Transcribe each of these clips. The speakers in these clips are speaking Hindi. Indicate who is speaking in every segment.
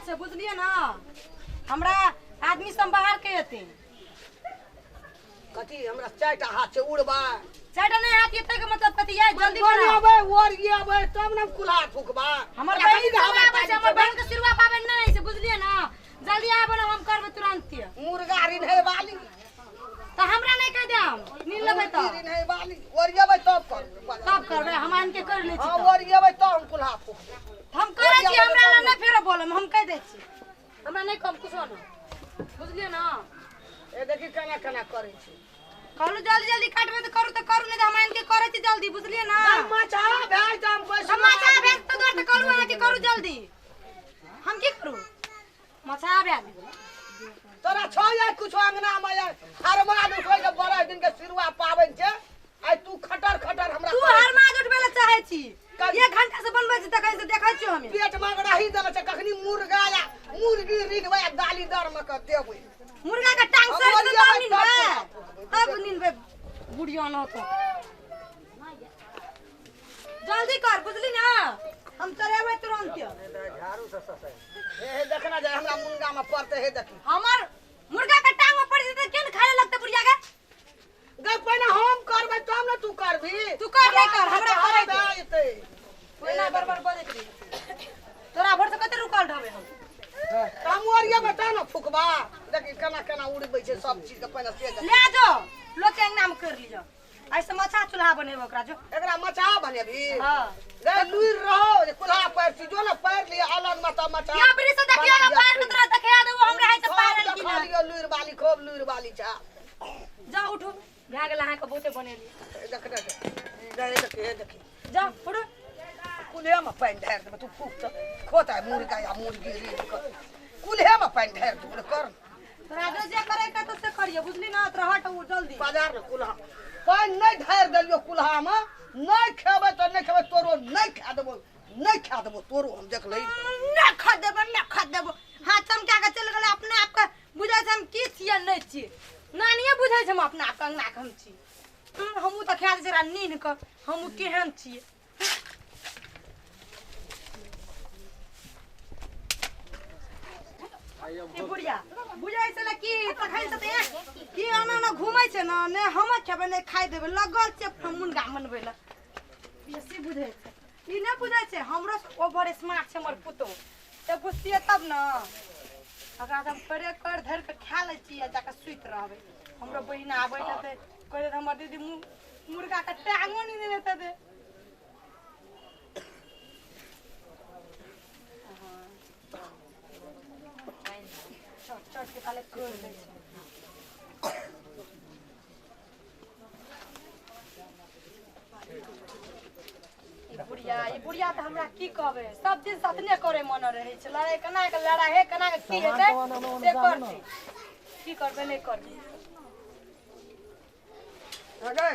Speaker 1: से बुझलिए ना हमरा आदमी सब बाहर के एते
Speaker 2: कथी हमरा चारटा हाथ से उड़बा
Speaker 1: चारटा नहीं हाथ एते के मतलब कथी है जल्दी बना
Speaker 2: आबे ओरिए आबे तब ना कुल्हा फुकबा
Speaker 1: हमर बहन के आबे छै हमर बहन के सिरवा पाबे नहीं से बुझलिए ना जल्दी आबे ना हम करबे तुरंत
Speaker 2: मुर्गा रिन्हे वाली
Speaker 1: तो हमरा नहीं कह देम नील लेबे तो
Speaker 2: रिन्हे वाली ओरिएबे तब
Speaker 1: करबे हम आन के कर ले छी
Speaker 2: हां ओरिएबे तब हम कुल्हा फुकबे
Speaker 1: हम करे छी हमरा ला नहीं फेर बोलम हम कह दे छी हमरा नहीं कम कुछ ना बुझलिए ना
Speaker 2: ए देखी केना केना करे छी
Speaker 1: कहलू जल्दी जल्दी काटबे तो करू नहीं तो हम आन के करे छी जल्दी बुझलिए ना
Speaker 2: माछा भाई त हम पैसा
Speaker 1: समाचा भेज तो दर त करू आके करू जल्दी हम की करू मछा भेज
Speaker 2: तोरा छ या कुछ अंगना में हरमाद उठै के बड़ा दिन के सिरवा पावन छे आई तू खटर खटर हमरा
Speaker 1: तू हरमाद उठबे ला चाहे छी 1 घंटा से बनबै छी त कैसे देखै छी हम
Speaker 2: पेट में रही देले छे कखनी मुर्गा या मुर्गी रिनवा दाली दर में क देबै
Speaker 1: मुर्गा का टांग से तो नीनबे अब नीनबे बुढ़िया न तो जल्दी कर बुझली ना हम चलेबै तुरंत
Speaker 2: झाड़ू से ससै हे देखना जाय हमरा मुंगा में पड़ते हे देखी
Speaker 1: हमर मुर्गा का टांग में पड़ जेते केन खाए लगते बुढ़िया के
Speaker 2: गे पहिने हम करबै तब न तू करबी
Speaker 1: तू कर ले कर हमरा करे
Speaker 2: देते
Speaker 1: पहिना बरबर बजे करी तोरा भर से कते रुकल रहबे
Speaker 2: हम ओरिया बता न फुकबा देखी केना केना उड़बै छै सब चीज के पहिने से
Speaker 1: ले जो लोग के नाम कर लीजो ऐसे मछा चूल्हा बनेबो ओकरा जो
Speaker 2: एकरा मचा बनेबी
Speaker 1: हां
Speaker 2: रे लुइर रहो कुल्हा पैर छी जो न पैर लिए अलग मत मचा
Speaker 1: या बरी से देखिएगा पैर में तोरा देखा देबो हमरा है से पैर की ना
Speaker 2: लियो लुइर बाली खूब लुइर बाली छा
Speaker 1: जा उठो भए गेल अहाँ के बहुते बनेली
Speaker 2: देख देखी
Speaker 1: जा उठो
Speaker 2: कुल्हे में पानी ढार दे तू फूक त खोता मुर्गा या मुर्गी रे कुल्हे में पानी ढार दे कर
Speaker 1: तोरा जे करे के तो से करियो बुझली ना तोरा हट जल्दी
Speaker 2: बाजार में कुल्हा पानी नहीं ढार देलियो कुल्हा में नहीं खेबे तो नहीं खेबे तोरो नहीं खा देबो तोरो हम देख लई
Speaker 1: ना खा देबो हां चमका के चल गेले अपने आप के बुझै छै हम की छियै नहीं छियै नानिए बुझै छै हम अपना आप अंगना के हम छी हमहू त खा जरा नीन के हमहू केहन छियै ई बुढ़िया बुझै छै कि तखन से की आना घुमै छै ना ने हम खेबे ने खाइ देबे लगल छै मुनगा मनबै ला बेसी बुझै छै ई नै बुझै छै हमरो ओवर स्मार्ट छै हमर पुतो त बुझतिए तब न अगर हम करे कर धर के खा ले छी जाके सुइत रहबे हमरो बहिना आबै त कहै हमर दीदी मुर्गा के टांगो नहीं देते दे चट के काले कर दे ई बुढ़िया त हमरा की कहबे सब दिन सतने करे मन रहे छै लड़ाई कना के लड़ाई हे कना के की हेतै से करते की करबे नहीं करबे
Speaker 2: अगे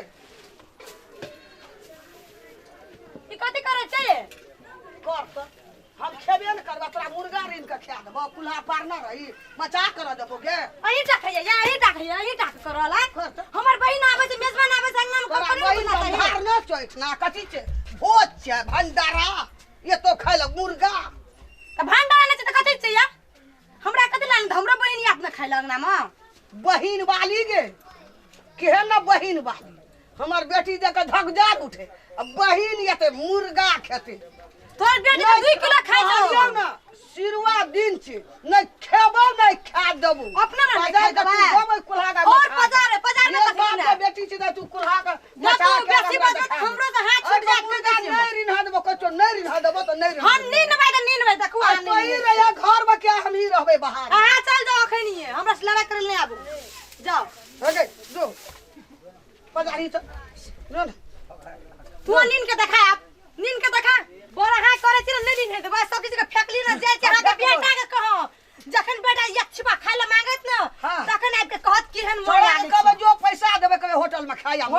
Speaker 1: ई कथि करे छै
Speaker 2: कर त हम खेबे न करबा तोरा मुर्गा रीन के खा देबो कुल्हा पार न रही मचा कर देबो के
Speaker 1: अही टाकैया या अही टाक करला हमर बहिन आबै छै मेजबान आबै छै अंगना में ककरी बुलाता है
Speaker 2: भंडार न चोइठ ना कथि छै भोज छै भंडारा ये तो खाइल मुर्गा
Speaker 1: त भंडारा नै छै त कथि छै या हमरा कथि लान हमरो बहिन याद न खाइल अंगना में
Speaker 2: बहिन वाली गे केहन न बहिन वाली हमर बेटी देख धकजार उठे अब बहिन ये ते मुर्गा खेते
Speaker 1: तोर बेटी 2 किलो खाइ
Speaker 2: जाओ ना सिरवा दिन छी नहीं खेबो नहीं खा देबो
Speaker 1: अपना ना
Speaker 2: बाजार का तू गोमे कुल्हा का
Speaker 1: और बाजार में
Speaker 2: बाप के बेटी छी तू कुल्हा का मचा के
Speaker 1: बेसी बात हमरो त हाथ छूट जात
Speaker 2: मुर्गा नहीं रिन्हा देबो कचो नहीं रिन्हा देबो तो नहीं
Speaker 1: हम नीन भाई देखुआ
Speaker 2: नहीं कोई रे घर में क्या हम ही रहबे बाहर
Speaker 1: आ चल जाओ अखनिए हमरा से लड़ाई करे ले आबू जाओ
Speaker 2: हो गई जो बाजारी तो नो
Speaker 1: तू नीन के देखा बड़ा हां करे छी नहीं नीन है तो बस सब किसी के फेकली न जाय छै हां के बेटा के कहो जखन बेटा यक्षपा खाय ल मांगत न तखन आब के कहत केहन मोया
Speaker 2: कब जो पैसा देबे कबे होटल में खाया
Speaker 1: हम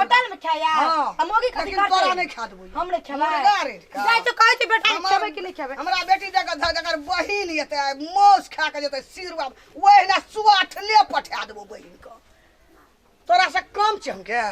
Speaker 1: मोगी कथि करते
Speaker 2: तोरा नहीं खा देबो
Speaker 1: हम नहीं खेबे
Speaker 2: मुर्गा रे
Speaker 1: जाय तो कहै छै बेटा खेबे कि नहीं खेबे
Speaker 2: हमरा बेटी जकर बहिन येते मौस खा के जेते सिरवा ओहिना सुआठ ले पठा देबो बहिन के तोरा से कम छै हम के